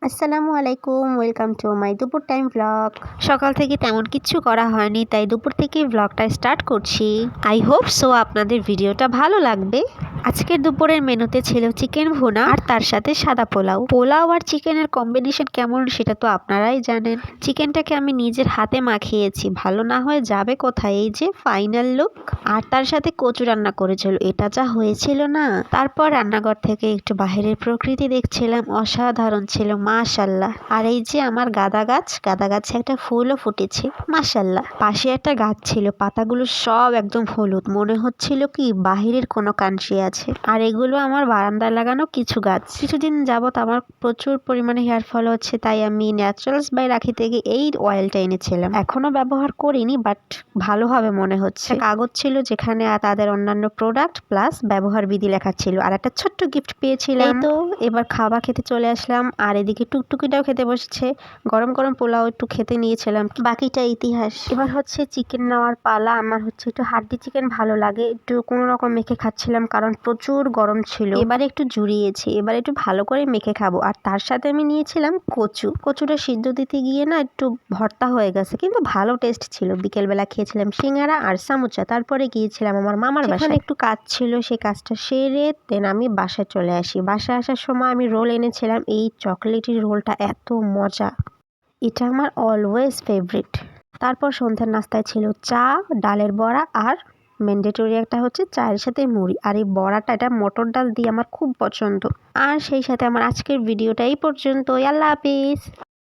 আসসালামু আলাইকুম, welcome to my দুপুর টাইম ব্লগ। সকাল থেকে তেমন কিচ্ছু করা হয়নি, তাই দুপুর থেকেই ব্লগটা স্টার্ট করছি। আই হোপ সো আপনাদের ভিডিওটা ভালো লাগবে। আজকের দুপুরের মেনুতে ছিল চিকেন ভুনা আর তার সাথে সাদা পোলাও। পোলাও আর চিকেনের কম্বিনেশন কেমন সেটা তো আপনারাই জানেন। চিকেনটাকে আমি নিজের হাতে মাখিয়েছি, ভালো না হয়ে যাবে কোথায়। এই যে ফাইনাল লুক। আর তার সাথে কচু রান্না করেছিল, এটা যা হয়েছিল না। তারপর রান্নাঘর থেকে একটু বাইরের প্রকৃতি দেখছিলাম, অসাধারণ ছিল মাশাল্লাহ। আর এই যে আমার গাঁদা গাছে একটা ফুলও ফুটেছে মাশাল্লাহ। পাশে একটা গাছ ছিল, পাতাগুলো সব একদম হলুদ, মনে হচ্ছিল কি বাহিরের কোনো কানসি আছে। আর এগুলো আমার বারান্দায় লাগানো কিছু গাছ। কিছুদিন যাবত আমার প্রচুর পরিমাণে হেয়ার ফল হচ্ছে, তাই আমি ন্যাচারালস বাই রাখি থেকে এই অয়েলটা এনেছিলাম। এখনো ব্যবহার করিনি, বাট ভালো হবে মনে হচ্ছে। কাগজ ছিল যেখানে তাদের অন্যান্য প্রোডাক্ট প্লাস ব্যবহার বিধি লেখা ছিল, আর একটা ছোট্ট গিফট পেয়েছিলাম। তো এবার খাবার খেতে চলে আসলাম, আর এদিকে টুকটুকিটাও খেতে বসেছে। গরম গরম পোলাও একটু খেতে নিয়েছিলাম, বাকিটা ইতিহাস। এবার হচ্ছে চিকেন নেওয়ার পালা। আমার হচ্ছে একটু হাড্ডি চিকেন ভালো লাগে, একটু কোনো রকম মেখে খাচ্ছিলাম কারণ প্রচুর গরম ছিল। এবারে একটু জুড়িয়েছি, এবার একটু ভালো করে মেখে খাবো। আর তার সাথে আমি নিয়েছিলাম কচুটা সিদ্ধ দিতে গিয়ে না একটু ভর্তা হয়ে গেছে, কিন্তু ভালো টেস্ট ছিল। বিকেলবেলা খেয়েছিলাম সিঙ্গারা আর সামুচা, তারপরে গিয়েছিলাম আমার মামার বাসায়। একটু কাজ ছিল, সেই কাজটা সেরে দেন আমি বাসায় চলে আসি। বাসায় আসার সময় আমি রোল এনেছিলাম। এই চকলেটি রোলটা এত মজা, এটা আমার অলওয়েজ ফেভারিট। তারপর সন্ধ্যার নাস্তায় ছিল চা, ডালের বড়া আর ম্যান্ডেটরি একটা হচ্ছে চায়ের সাথে মুড়ি। আর এই বড়াটা, এটা মটর ডাল দিয়ে আমার খুব পছন্দ। আর সেই সাথে আমার আজকের ভিডিওটা এই পর্যন্তই। আল্লাহ হাফিজ।